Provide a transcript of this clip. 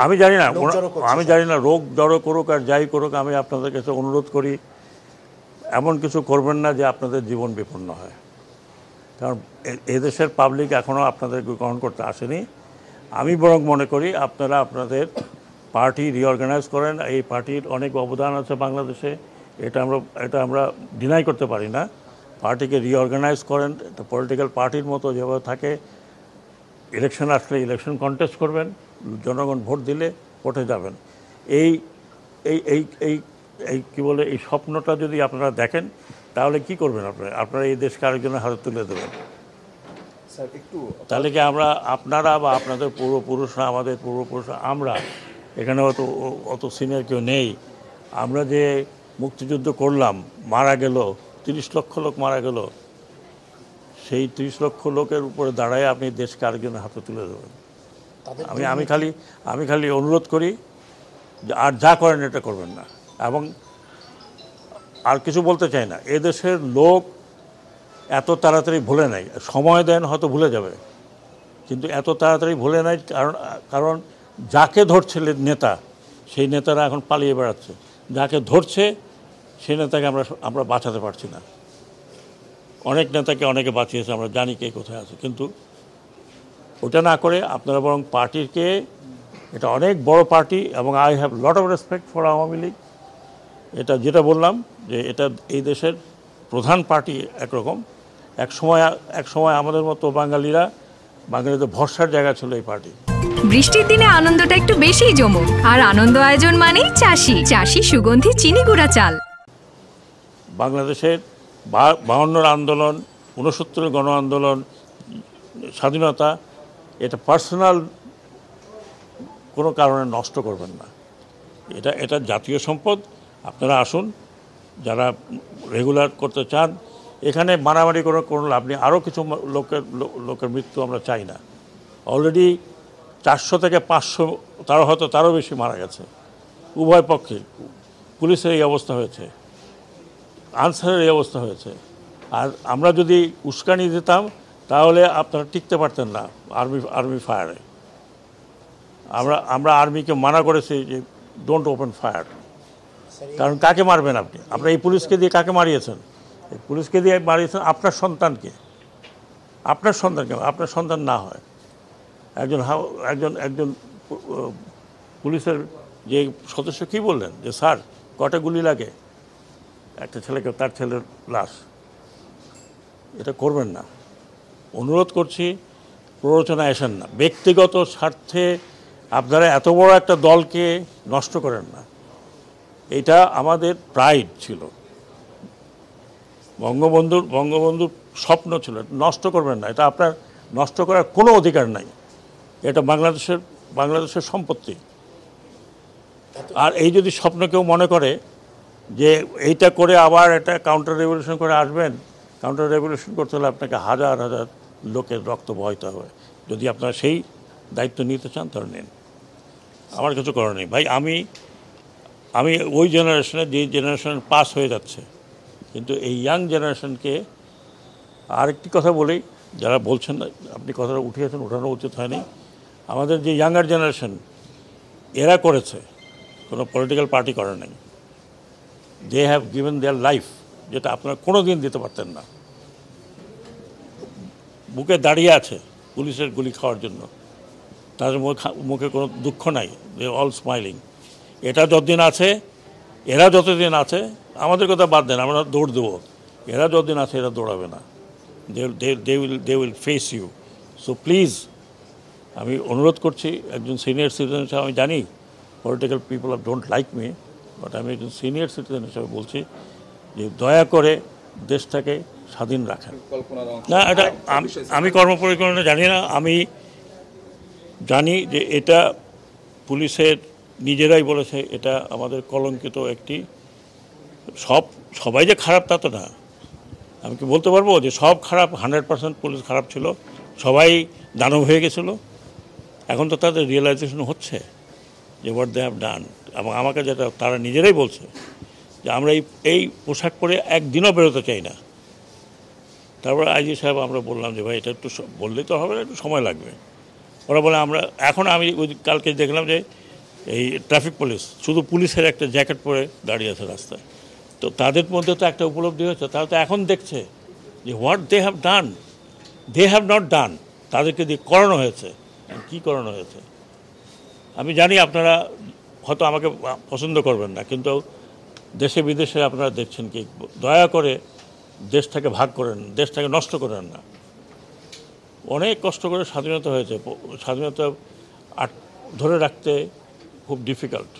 আমি জানি না রোগ জড়ো করুক আর যাই করুক, আমি আপনাদের কাছে অনুরোধ করি এমন কিছু করবেন না যে আপনাদের জীবন বিপন্ন হয়। কারণ এদেশের পাবলিক এখনও আপনাদেরকে গ্রহণ করতে আসেনি। আমি বরং মনে করি আপনারা আপনাদের পার্টি রিঅর্গানাইজ করেন। এই পার্টির অনেক অবদান আছে বাংলাদেশে, এটা আমরা ডিনাই করতে পারি না। পার্টিকে রিঅর্গানাইজ করেন, একটা পলিটিক্যাল পার্টির মতো যেভাবে থাকে। ইলেকশন আসলে ইলেকশন কন্টেস্ট করবেন, জনগণ ভোট দিলে ভোটে যাবেন। এই এই এই এই এই কী বলে, এই স্বপ্নটা যদি আপনারা দেখেন তাহলে কি করবেন আপনারা এই দেশকে আরেকজনের হাতে তুলে দেবেন। তাহলে কি আপনারা বা আপনাদের পূর্বপুরুষরা, আমাদের পূর্বপুরুষরা, আমরা এখানে অত সিনিয়র কেউ নেই। আমরা যে মুক্তিযুদ্ধ করলাম, মারা গেল 30 লক্ষ লোক মারা গেল, সেই 30 লক্ষ লোকের উপরে দাঁড়ায় আপনি দেশকে আরেকজনের হাতে তুলে দেবেন। আমি খালি অনুরোধ করি যে আর যা করেন এটা করবেন না। এবং আর কিছু বলতে চাই না, এদেশের লোক এত তাড়াতাড়ি ভুলে নাই। সময় দেন, হয়তো ভুলে যাবে, কিন্তু এত তাড়াতাড়ি ভুলে নাই। কারণ যাকে ধরছে নেতা, সেই নেতারা এখন পালিয়ে বেড়াচ্ছে। যাকে ধরছে সেই নেতাকে আমরা বাঁচাতে পারছি না। অনেক নেতাকে অনেকে বাঁচিয়েছে, আমরা জানি কে কোথায় আছে। কিন্তু ওটা না করে আপনারা বরং পার্টিকে, এটা অনেক বড় পার্টি এবং I have lot of respect for Awami League. এটা যেটা বললাম যে এটা এই দেশের প্রধান পার্টি একরকম। এক সময় আমাদের মতো বাঙালিদের ভরসার জায়গা ছিল এই পার্টি। বৃষ্টির দিনে আনন্দটা একটু বেশিই জমুক, আর আনন্দ আয়োজন মানেই চাষি সুগন্ধি চিনি গুঁড়া চাল। বাংলাদেশের 52 আন্দোলন, 69 গণ আন্দোলন, স্বাধীনতা, এটা পার্সোনাল কোনো কারণে নষ্ট করবেন না। এটা জাতীয় সম্পদ। আপনারা আসুন, যারা রেগুলার করতে চান। এখানে মারামারি কোনো লাভ নেই। আরও কিছু লোকের মৃত্যু আমরা চাই না। অলরেডি 400 থেকে 500, তারও বেশি মারা গেছে উভয় পক্ষে। পুলিশের এই অবস্থা হয়েছে, আনসারের এই অবস্থা হয়েছে। আর আমরা যদি উস্কানি দিতাম তাহলে আপনারা টিকতে পারতেন না আর্মি ফায়ারে। আমরা আর্মিকে মানা করেছি যে ডোন্ট ওপেন ফায়ার। কারণ কাকে মারবেন আপনি? আপনার এই পুলিশকে দিয়ে কাকে মারিয়েছেন? এই পুলিশকে দিয়ে মারিয়েছেন আপনার সন্তানকে। আপনার সন্তান না হয় একজন পুলিশের যে সদস্য কী বললেন যে স্যার কটা গুলি লাগে একটা ছেলেকে, তার ছেলের লাশ। এটা করবেন না, অনুরোধ করছি। প্ররোচনায় আসেন না, ব্যক্তিগত স্বার্থে আপনারা এত বড় একটা দলকে নষ্ট করেন না। এটা আমাদের প্রাইড ছিল, বঙ্গবন্ধুর স্বপ্ন ছিল। নষ্ট করবেন না, এটা আপনার নষ্ট করার কোনো অধিকার নাই। এটা বাংলাদেশের সম্পত্তি। আর এই যদি স্বপ্ন কেউ মনে করে যে এইটা করে আবার এটা কাউন্টার রেভলিউশন করে আসবেন, কাউন্টার রেভলিউশন করতে হলে আপনাকে হাজার হাজার লোকের রক্ত বহাইতে হবে। যদি আপনারা সেই দায়িত্ব নিতে চান তাহলে নেন, আমার কিছু করার নেই। ভাই আমি ওই জেনারেশনে, যে জেনারেশন পাস হয়ে যাচ্ছে, কিন্তু এই ইয়াং জেনারেশনকে আরেকটি কথা বলেই, যারা বলছেন না, আপনি কথাটা উঠিয়েছেন, ওঠানো উচিত হয়নি। আমাদের যে ইয়াঙ্গার জেনারেশন, এরা করেছে, কোনো পলিটিক্যাল পার্টি করে নাই। They have given their life, যেটা আপনারা কোনো দিন দিতে পারতেন না। বুকে দাঁড়িয়ে আছে পুলিশের গুলি খাওয়ার জন্য, তাদের মুখে কোনো দুঃখ নাই, দে অল স্মাইলিং। এরা যতদিন আছে, আমাদের কথা বাদ দেন, আমরা দৌড় দেবো। এরা যতদিন আছে এরা দৌড়াবে না। They will face you. So please, আমি অনুরোধ করছি, একজন সিনিয়র সিটিজেন হিসাবে, আমি জানি political people don't like me, but আমি একজন সিনিয়র সিটিজেন হিসাবে বলছি যে দয়া করে দেশটাকে স্বাধীন রাখেন। না, এটা আমি কর্মপরিকল্পনা জানি না। আমি জানি যে এটা পুলিশের নিজেরাই বলেছে এটা আমাদের কলঙ্কিত একটি। সবাই যে খারাপ তা তো না। আমি কি বলতে পারবো যে সব খারাপ? 100% পুলিশ খারাপ ছিল, সবাই দানব হয়ে গেছিলো। এখন তো তাদের রিয়েলাইজেশন হচ্ছে যে হোয়াট দে হ্যাভ ডান। এবং আমাকে যেটা তারা নিজেরাই বলছে যে আমরা এই পোশাক পরে একদিনও বেরোতে চাই না। তারপরে আইজি সাহেব আমরা বললাম যে ভাই এটা একটু বললেই তো হবে না, একটু সময় লাগবে। ওরা বলে আমি কালকে দেখলাম যে এই ট্রাফিক পুলিশ শুধু পুলিশের একটা জ্যাকেট পরে দাঁড়িয়ে আছে রাস্তায়। তো তাদের মধ্যে তো একটা উপলব্ধি হয়েছে, তারা তো এখন দেখছে যে what they have not done, তাদেরকে দিয়ে করানো হয়েছে। কী করানো হয়েছে আমি জানি, আপনারা হয়তো আমাকে পছন্দ করবেন না, কিন্তু দেশে বিদেশে আপনারা দেখছেন কি, দয়া করে দেশটাকে ভাগ করেন, দেশটাকে নষ্ট করেন না। অনেক কষ্ট করে স্বাধীনতা হয়েছে, স্বাধীনতা ধরে রাখতে খুব ডিফিকাল্ট।